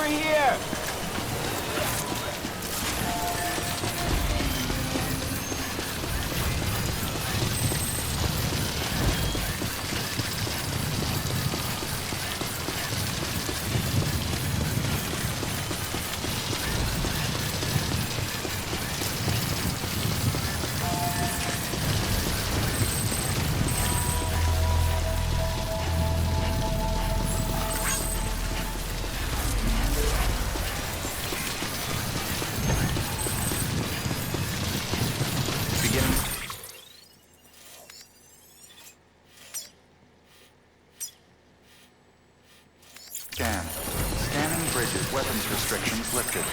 here! Scanning bridges. Weapons restrictions lifted.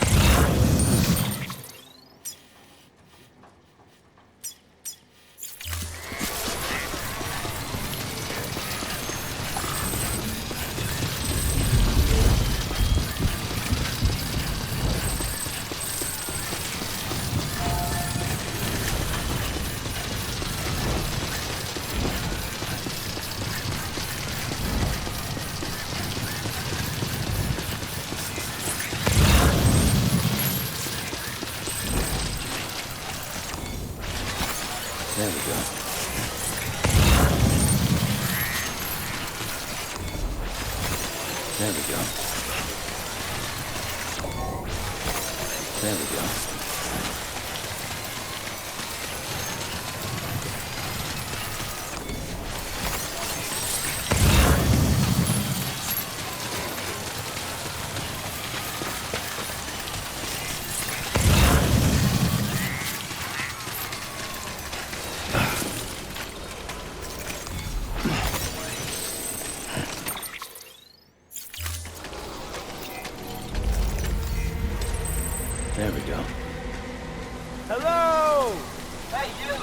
There we go. There we go. There we go. There we go. Hello! Hey, you!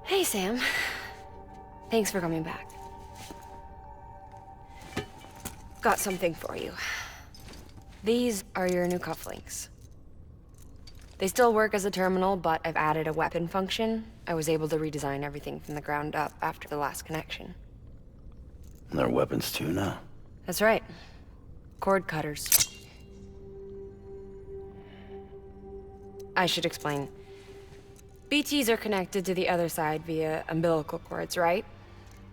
Hey, Sam. Thanks for coming back. Got something for you. These are your new cufflinks. They still work as a terminal, but I've added a weapon function. I was able to redesign everything from the ground up after the last connection. And they're weapons too now. That's right. Cord cutters. I should explain. BTs are connected to the other side via umbilical cords, right?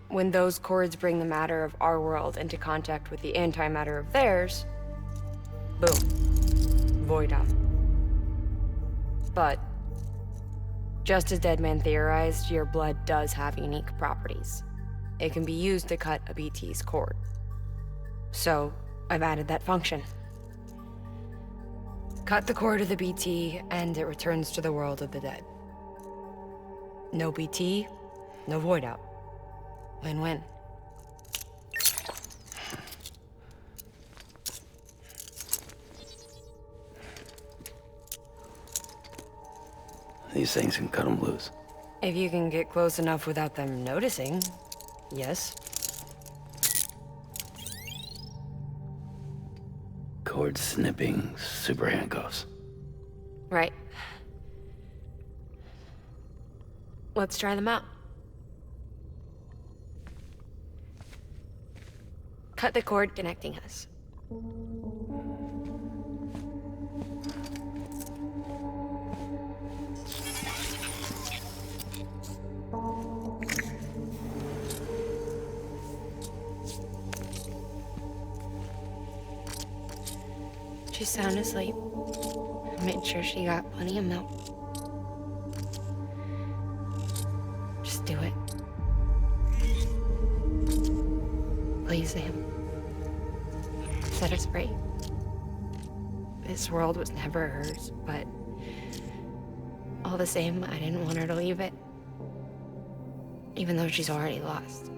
When those cords bring the matter of our world into contact with the antimatter of theirs, boom, void out. But, just as Deadman theorized, your blood does have unique properties. It can be used to cut a BT's cord. So, I've added that function. Cut the cord of the BT, and it returns to the world of the dead. No BT, no void out. Win-win. These things can cut them loose. If you can get close enough without them noticing, yes. Cord snipping, super handcuffs. Right. Let's try them out. Cut the cord connecting us. She's sound asleep. I made sure she got plenty of milk. Just do it. Please, Sam. Set her free. This world was never hers, but all the same, I didn't want her to leave it. Even though she's already lost.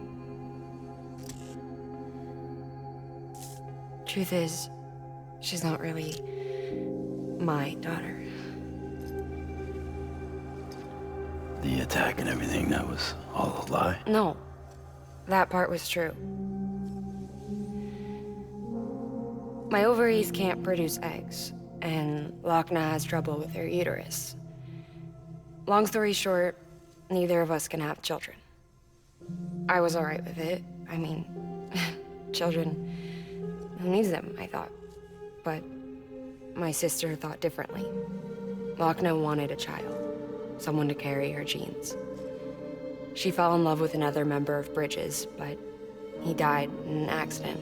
Truth is, she's not really my daughter. The attack and everything, that was all a lie? No, that part was true. My ovaries can't produce eggs, and Lochna has trouble with her uterus. Long story short, neither of us can have children. I was alright with it. I mean, children, who needs them, I thought. But my sister thought differently. Lochna wanted a child, someone to carry her genes. She fell in love with another member of Bridges, but he died in an accident.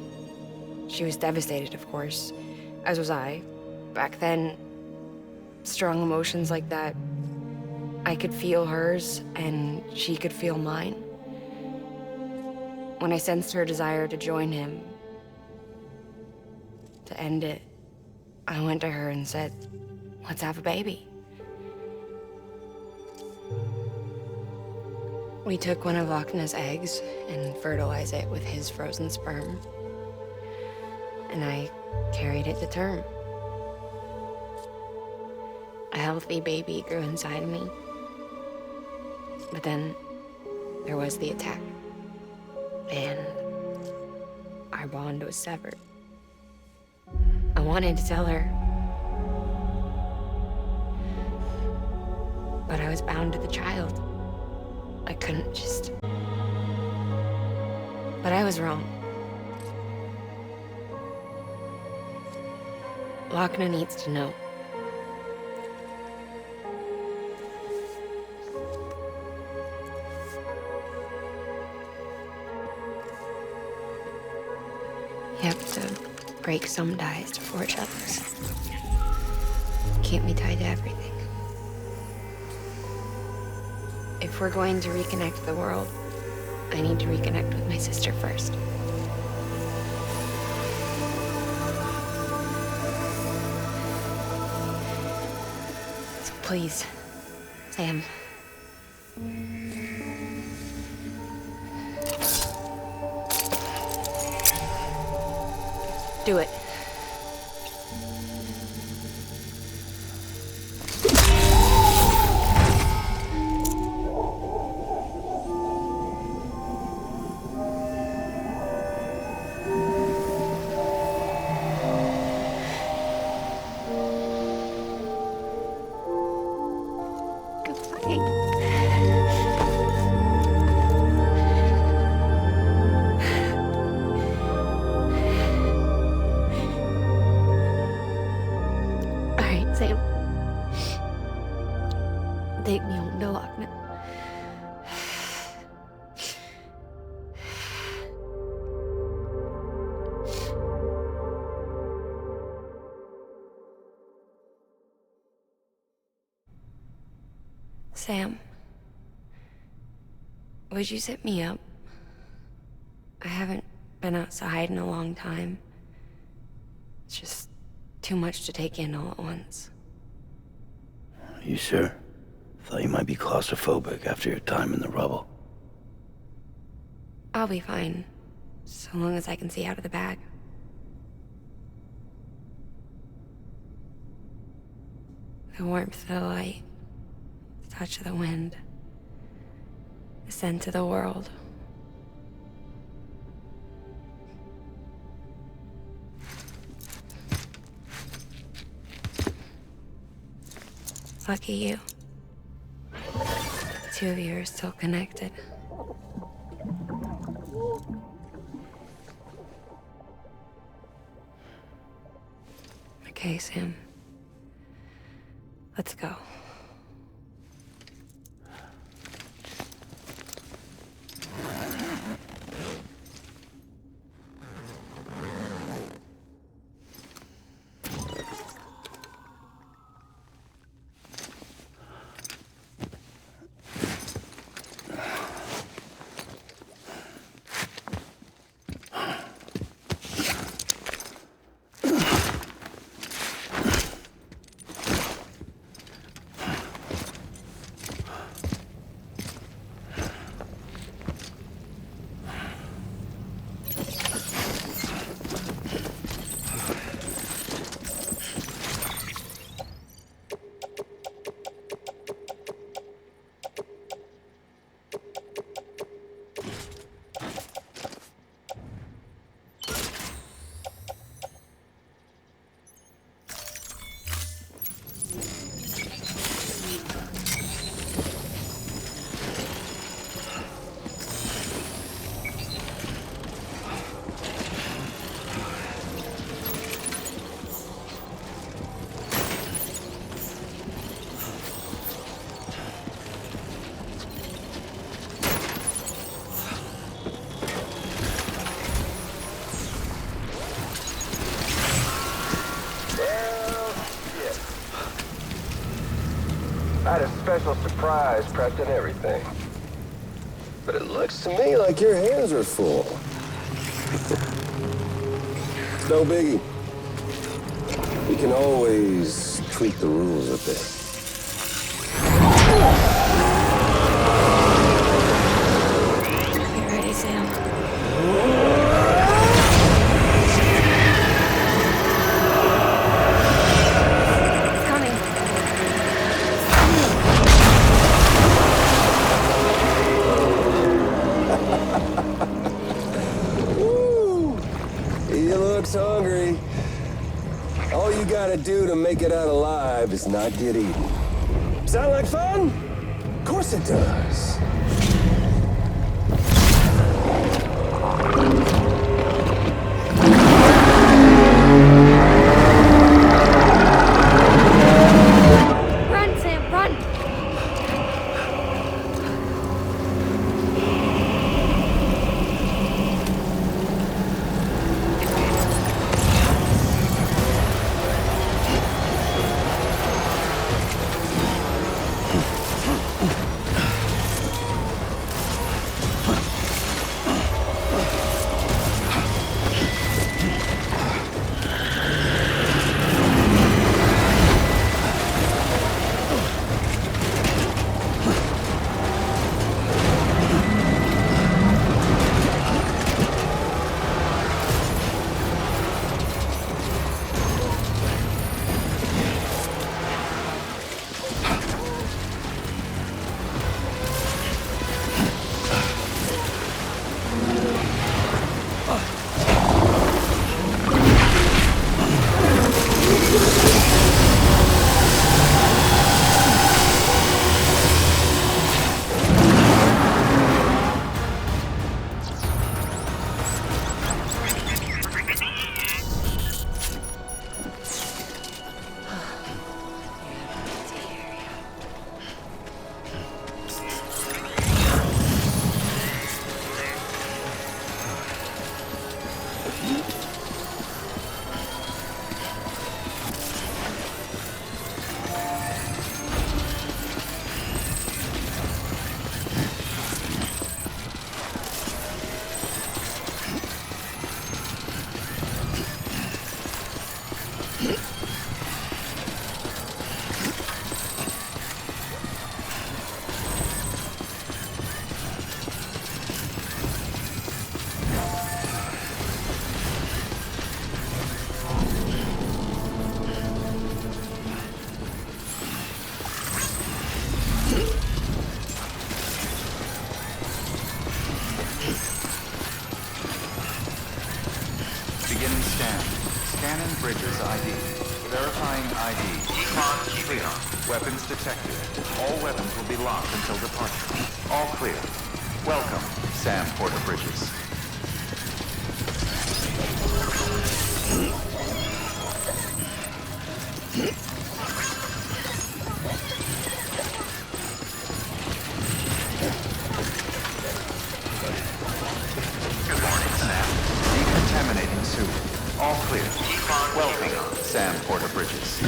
She was devastated, of course, as was I. Back then, strong emotions like that, I could feel hers, and she could feel mine. When I sensed her desire to join him, to end it, I went to her and said, let's have a baby. We took one of Lochna's eggs and fertilized it with his frozen sperm. And I carried it to term. A healthy baby grew inside me. But then there was the attack. And our bond was severed. I wanted to tell her. But I was bound to the child. I couldn't just... But I was wrong. Lochna needs to know. You have to break some ties to forge others. Can't be tied to everything. If we're going to reconnect the world, I need to reconnect with my sister first. So please, Sam. Do it. Take me home to Lochna. Sam, would you sit me up? I haven't been outside in a long time. It's just too much to take in all at once. You sure? Thought you might be claustrophobic after your time in the rubble. I'll be fine, so long as I can see out of the bag. The warmth of the light, the touch of the wind, the scent of the world. Lucky you. The two of you are still connected. Okay, Sam. Let's go. special surprise prepped and everything. But it looks to me like your hands are full. No biggie. We can always tweak the rules a bit. You ready, Sam? It's coming. Woo! He looks hungry. All you gotta do to make it out alive is not get eaten. Sound like fun? Of course it does. Run, Sam, run! Beginning scan. Scanning Bridges ID. Verifying ID. Clear. Weapons detected. All weapons will be locked until departure. All clear. Welcome, Sam Porter Bridges. Good morning, Sam. Decontaminating suit. All clear. Welcome, Sam Porter Bridges.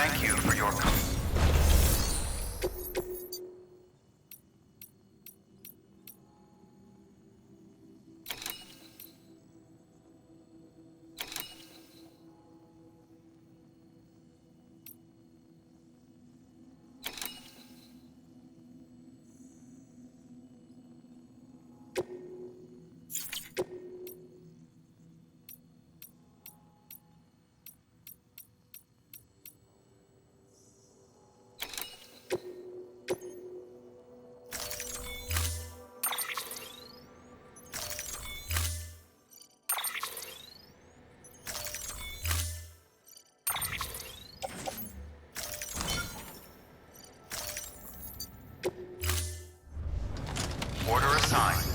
Thank you for your company. Order assigned.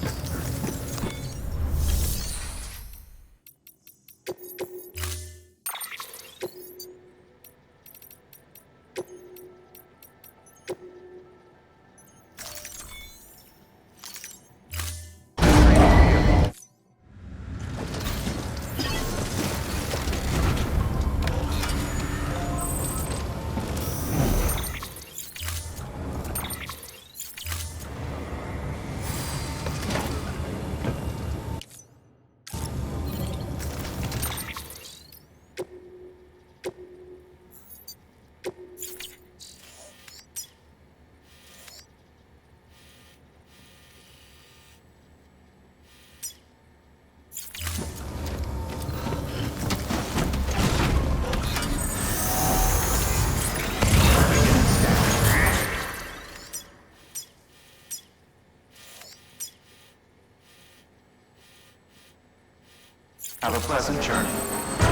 Have a pleasant journey. Keep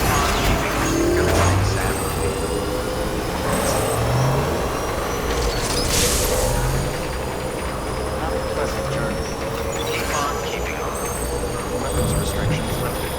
on keeping on. Good luck, Sam. Have a pleasant journey. Keep on keeping on. Weapons restrictions lifted.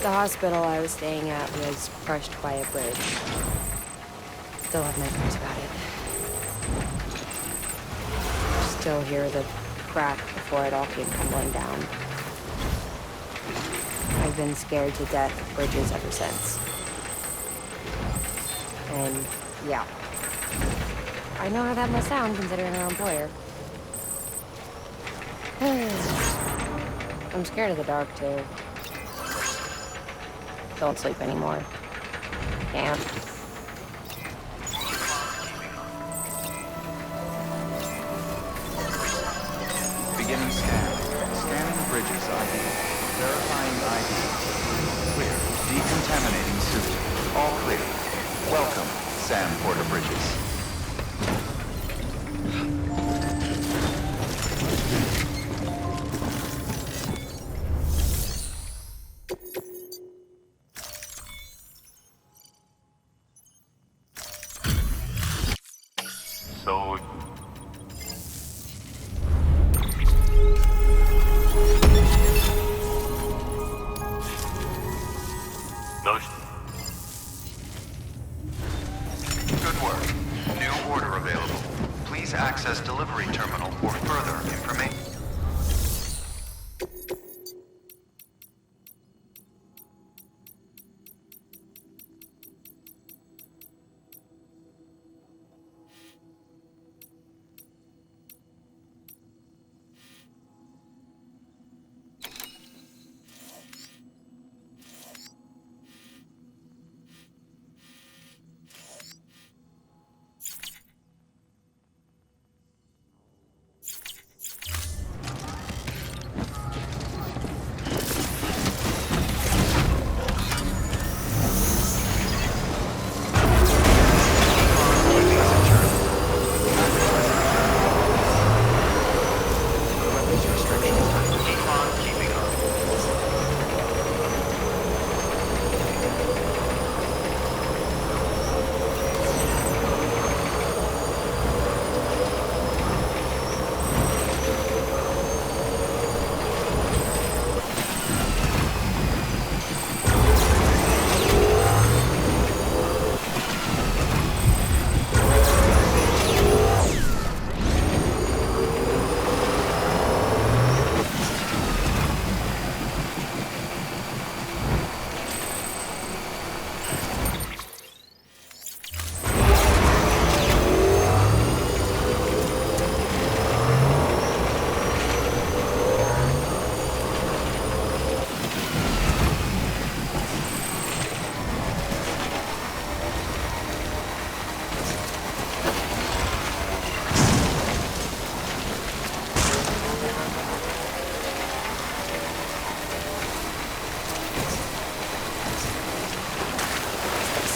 The hospital I was staying at was crushed by a bridge. Still have nightmares about it. Still hear the crack before it all came tumbling down. I've been scared to death of bridges ever since. And yeah, I know how that must sound considering our employer. I'm scared of the dark too. Don't sleep anymore. Can't. Beginning scan. Scanning bridges ID. Verifying ID. Clear. Decontaminating suit. All clear. Welcome, Sam Porter Bridges. Please access delivery terminal for further information.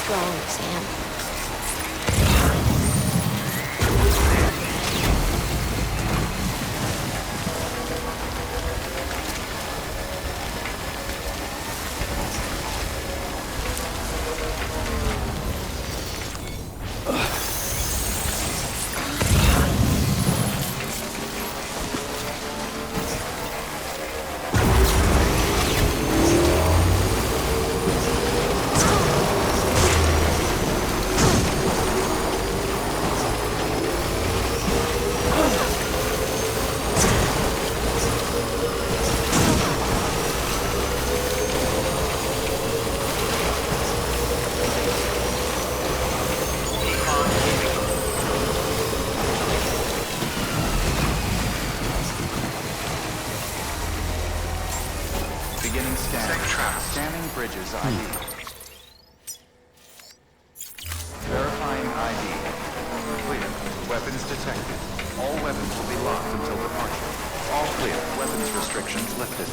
Strong, Sam. Beginning scan. Scanning bridges ID. Verifying ID. Clear. Weapons detected. All weapons will be locked until departure. All clear. Weapons restrictions lifted.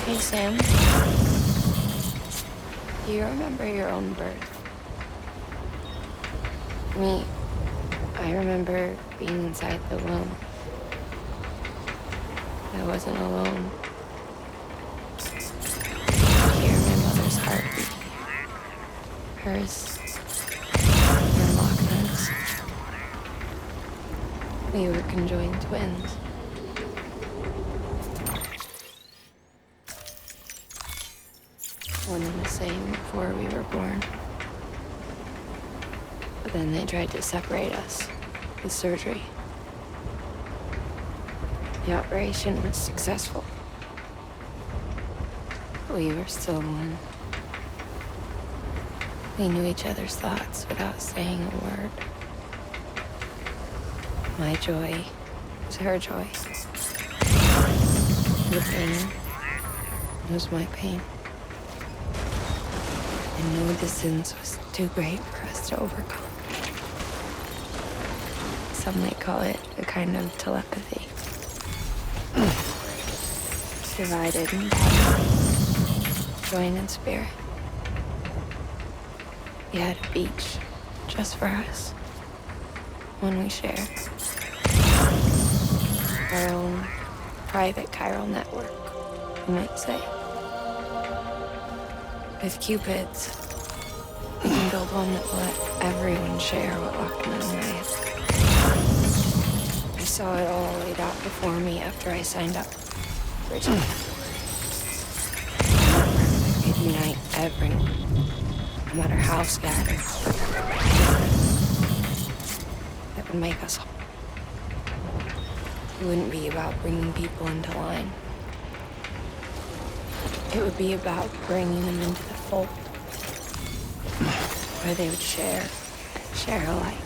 Hey, Sam. Do you remember your own birth? Me, I remember being inside the womb. I wasn't alone. I hear my mother's heartbeat. Hers and Lochner's. We were conjoined twins. One and the same before we were born. But then they tried to separate us with surgery. The operation was successful. We were still one. We knew each other's thoughts without saying a word. My joy was her joy. The pain was my pain. And no distance was too great for us to overcome. Some might call it a kind of telepathy. Divided in body, joined in spirit. We had a beach just for us. One we shared. Our own private chiral network, you might say. With Cupids, we can build one that will let everyone share what Lochner and I have. I saw it all laid out before me after I signed up. Originally. A network that could unite everyone, no matter how scattered. That would make us whole. It wouldn't be about bringing people into line. It would be about bringing them into the fold, where they would share alike.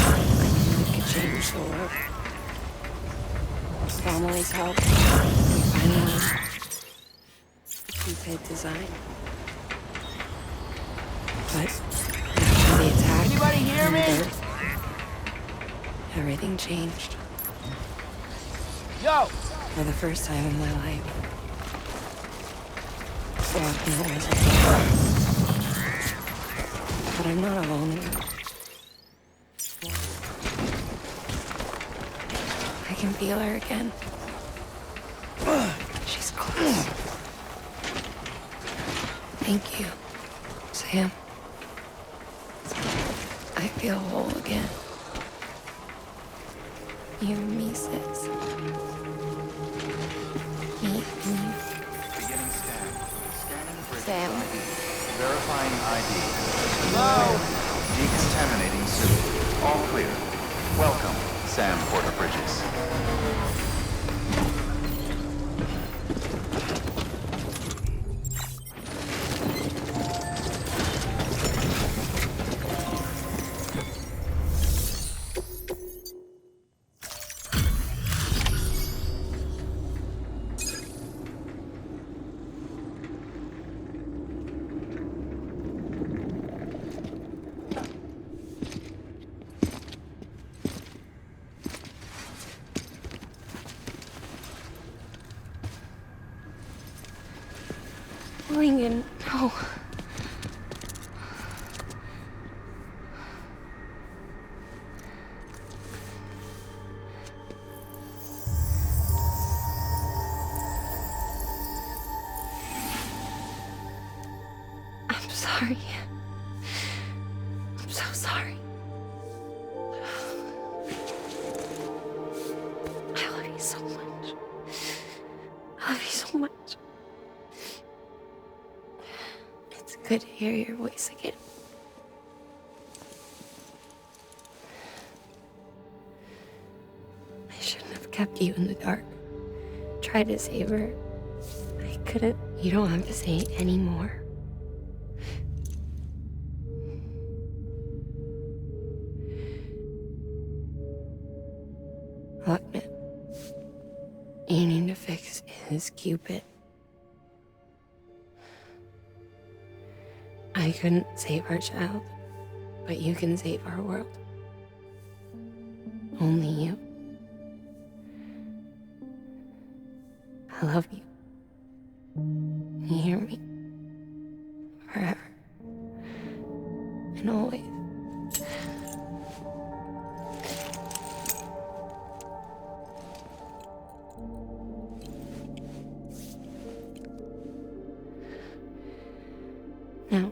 I knew it could change the world. With Amelie's help, we finally Cupid design. But after the attack, Anybody hear me? and birth, everything changed. Yo! For the first time in my life. Lochner wasn't there. But I'm not alone anymore. I can feel her again. She's close. Thank you, Sam. I feel whole again. You and me, sis. Me and you. Beginning scan. Scanning bridges Sam. ID. Verifying ID. Hello? Decontaminating suit. All clear. Welcome, Sam Porter Bridges. Lincoln, no. I'm sorry. I'm so sorry. I love you so much. I love you so much. It's good to hear your voice again. I shouldn't have kept you in the dark. Tried to save her. I couldn't. You don't have to say any more. Look, man. You need to fix his Cupid. I couldn't save our child, but you can save our world. Only you. I love you. You hear me? Forever. And always. Now,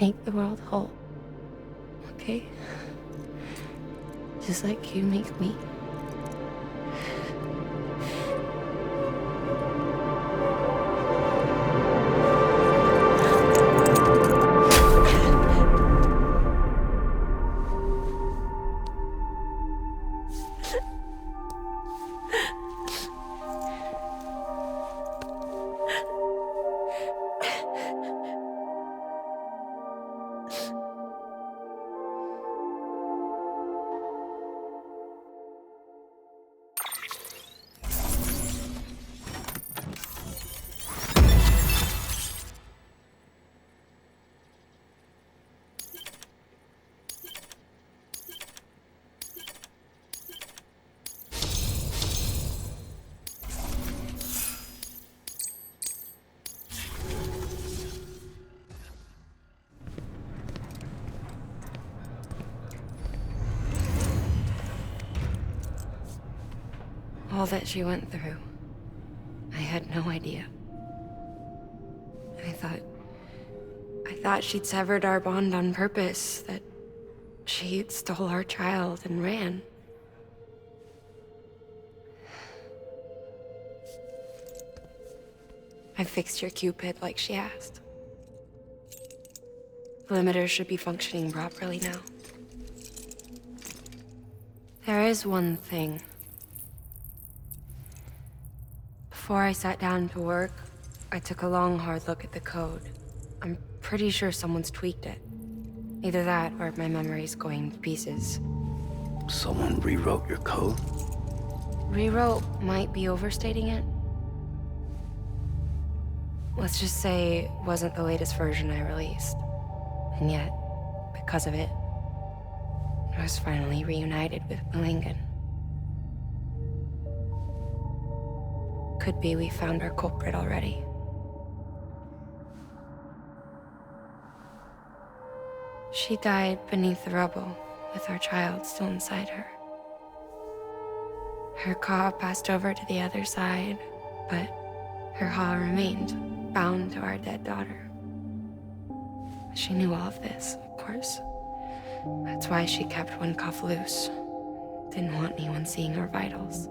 make the world whole. Okay? Just like you make me. All that she went through, I had no idea. I thought she'd severed our bond on purpose, that she stole our child and ran. I fixed your Cupid like she asked. The limiter should be functioning properly now. There is one thing. Before I sat down to work, I took a long, hard look at the code. I'm pretty sure someone's tweaked it. Either that, or my memory's going to pieces. Someone rewrote your code? Rewrote might be overstating it. Let's just say it wasn't the latest version I released. And yet, because of it, I was finally reunited with Malingen. Could be we found our culprit already. She died beneath the rubble, with our child still inside her. Her Ka passed over to the other side, but her Ha remained, bound to our dead daughter. She knew all of this, of course. That's why she kept one cuff loose. Didn't want anyone seeing her vitals.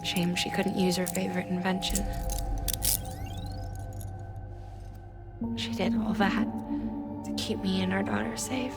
Shame she couldn't use her favorite invention. She did all that to keep me and our daughter safe.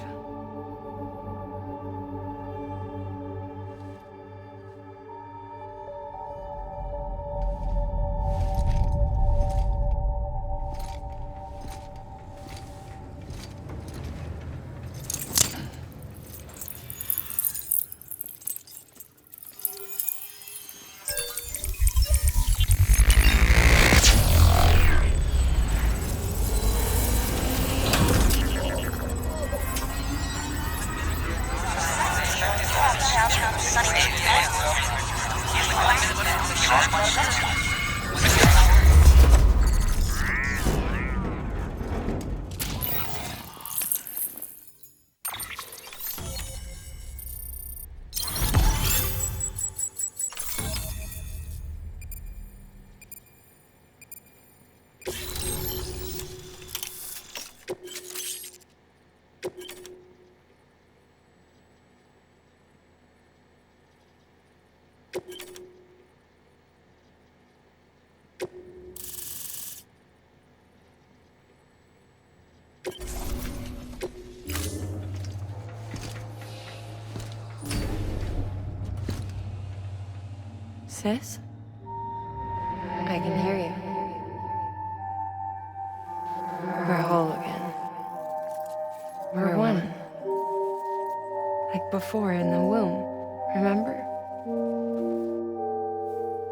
Sis? I can hear you. We're whole again. We're one. Like before in the womb, remember?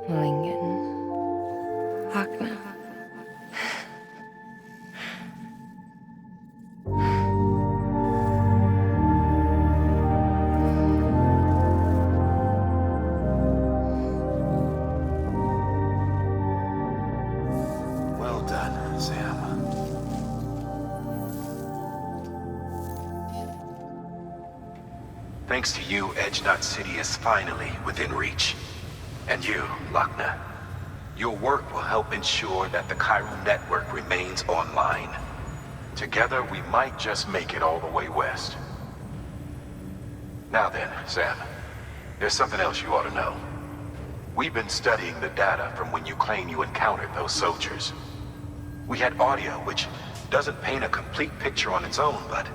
Malingen. Akna. Thanks to you, Edge City is finally within reach. And you, Lochner. Your work will help ensure that the chiral network remains online. Together, we might just make it all the way west. Now then, Sam, there's something else you ought to know. We've been studying the data from when you claim you encountered those soldiers. We had audio, which doesn't paint a complete picture on its own, but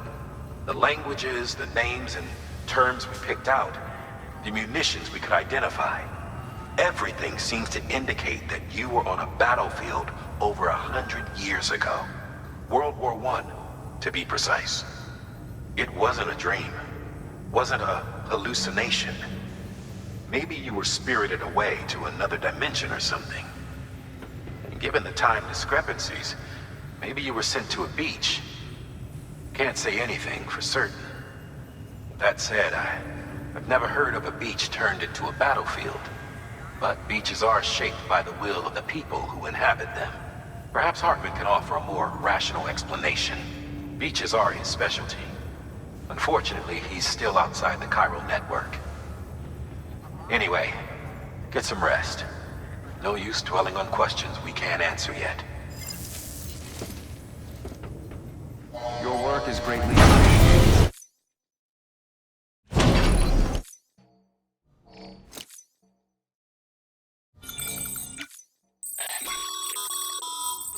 the languages, the names, and terms we picked out, the munitions we could identify, everything seems to indicate that you were on a battlefield over 100 years ago. World War I, to be precise. It wasn't a dream. Wasn't a hallucination. Maybe you were spirited away to another dimension or something. And given the time discrepancies, maybe you were sent to a beach. Can't say anything for certain. That said, I've never heard of a beach turned into a battlefield. But beaches are shaped by the will of the people who inhabit them. Perhaps Hartman can offer a more rational explanation. Beaches are his specialty. Unfortunately, he's still outside the chiral network. Anyway, get some rest. No use dwelling on questions we can't answer yet. Your work is greatly appreciated.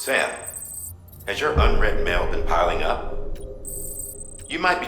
Sam, has your unread mail been piling up? You might be...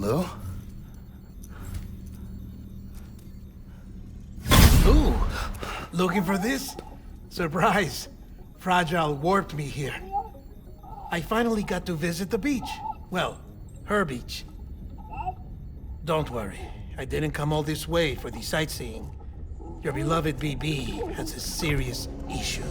Hello? Ooh, looking for this? Surprise. Fragile warped me here. I finally got to visit the beach. Well, her beach. Don't worry, I didn't come all this way for the sightseeing. Your beloved BB has a serious issue.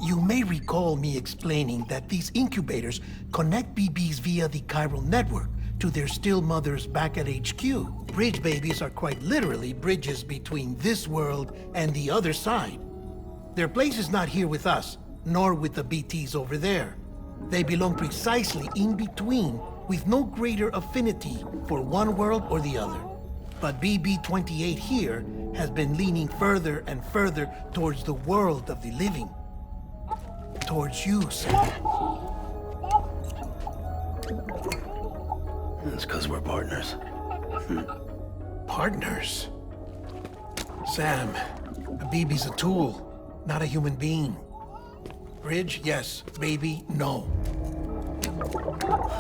You may recall me explaining that these incubators connect BBs via the chiral network to their still mothers back at HQ. Bridge babies are quite literally bridges between this world and the other side. Their place is not here with us, nor with the BTs over there. They belong precisely in between, with no greater affinity for one world or the other. But BB-28 here has been leaning further and further towards the world of the living. Towards you, Sam. It's because we're partners. Partners? Sam, a BB's a tool, not a human being. Bridge, yes. Baby, no.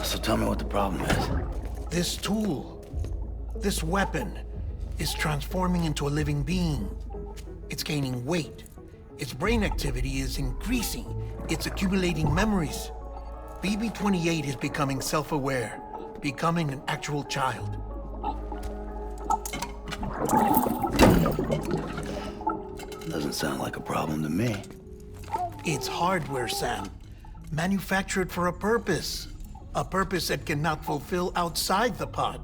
So tell me what the problem is. This tool, this weapon, is transforming into a living being. It's gaining weight. Its brain activity is increasing. It's accumulating memories. BB-28 is becoming self-aware, becoming an actual child. Doesn't sound like a problem to me. It's hardware, Sam. Manufactured for a purpose. A purpose it cannot fulfill outside the pod.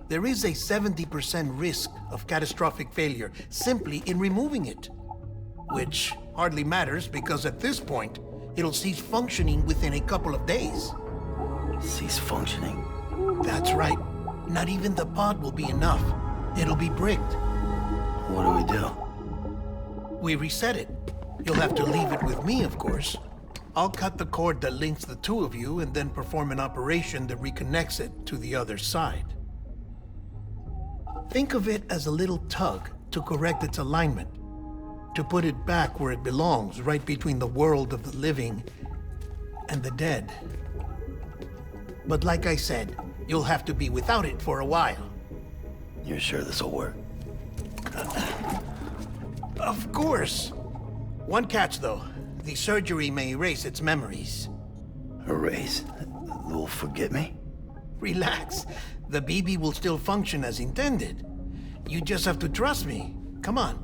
There is a 70% risk of catastrophic failure simply in removing it. Which hardly matters because at this point, it'll cease functioning within a couple of days. Cease functioning? That's right. Not even the pod will be enough. It'll be bricked. What do we do? We reset it. You'll have to leave it with me, of course. I'll cut the cord that links the two of you and then perform an operation that reconnects it to the other side. Think of it as a little tug to correct its alignment, to put it back where it belongs, right between the world of the living and the dead. But like I said, you'll have to be without it for a while. You're sure this'll work? Of course. One catch, though. The surgery may erase its memories. Erase? They'll forget me? Relax. The BB will still function as intended. You just have to trust me. Come on.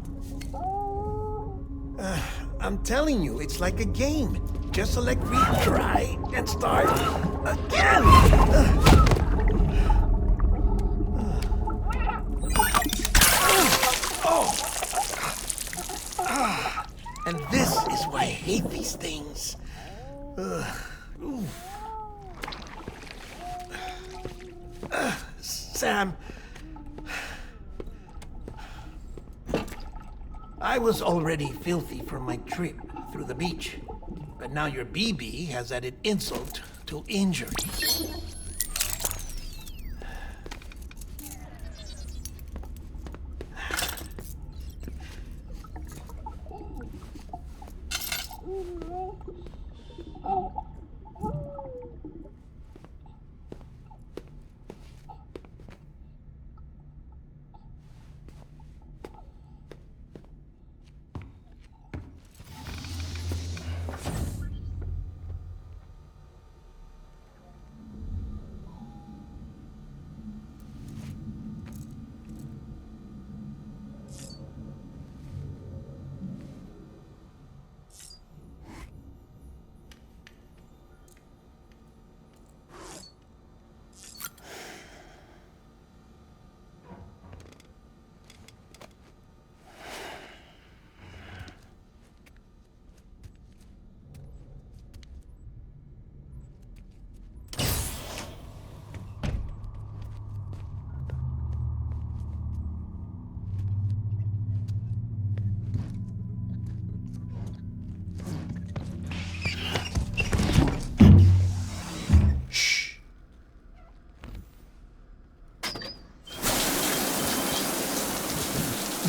I'm telling you, it's like a game. Just select retry and start again. And this is why I hate these things. Sam, I was already filthy from my trip through the beach, but now your BB has added insult to injury.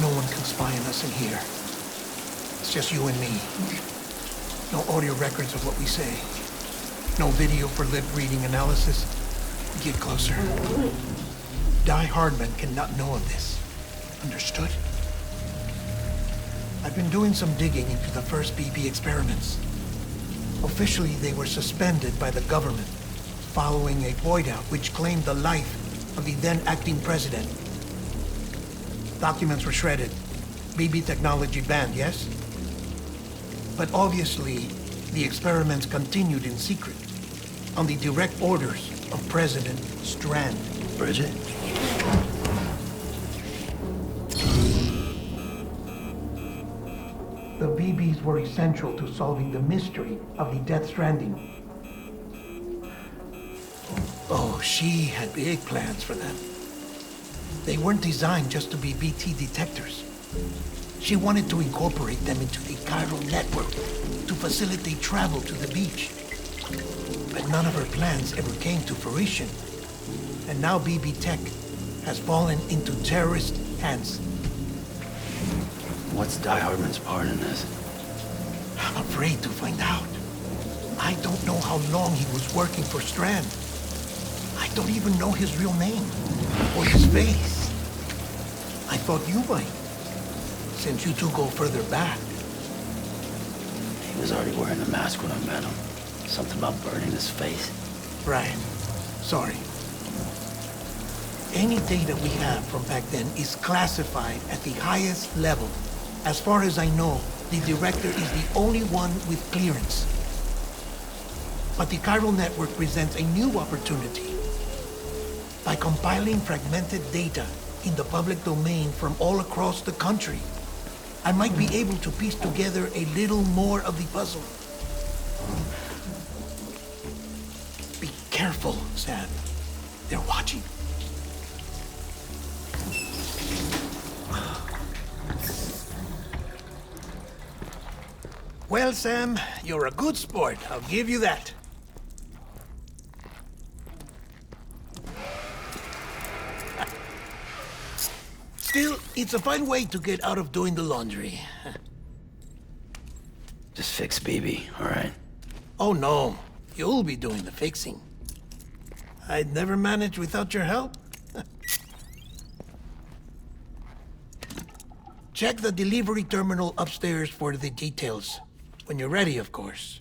No one can spy on us in here. It's just you and me. No audio records of what we say. No video for lip-reading analysis. Get closer. Die Hardman cannot know of this. Understood? I've been doing some digging into the first BB experiments. Officially, they were suspended by the government following a void out which claimed the life of the then acting president. Documents were shredded. BB technology banned, yes? But obviously, the experiments continued in secret, on the direct orders of President Strand. Bridget? The BBs were essential to solving the mystery of the Death Stranding. Oh, she had big plans for them. They weren't designed just to be BT detectors. She wanted to incorporate them into the chiral network to facilitate travel to the beach. But none of her plans ever came to fruition. And now BB Tech has fallen into terrorist hands. What's Die Hardman's part in this? I'm afraid to find out. I don't know how long he was working for Strand. I don't even know his real name or his face. I thought you might, since you two go further back. He was already wearing the mask when I met him. Something about burning his face. Right. Sorry. Any data we have from back then is classified at the highest level. As far as I know, the director is the only one with clearance. But the chiral network presents a new opportunity. By compiling fragmented data in the public domain from all across the country, I might be able to piece together a little more of the puzzle. Be careful, Sam. They're watching. Well, Sam, you're a good sport. I'll give you that. Still, it's a fine way to get out of doing the laundry. Just fix BB, all right? Oh, no. You'll be doing the fixing. I'd never manage without your help. Check the delivery terminal upstairs for the details. When you're ready, of course.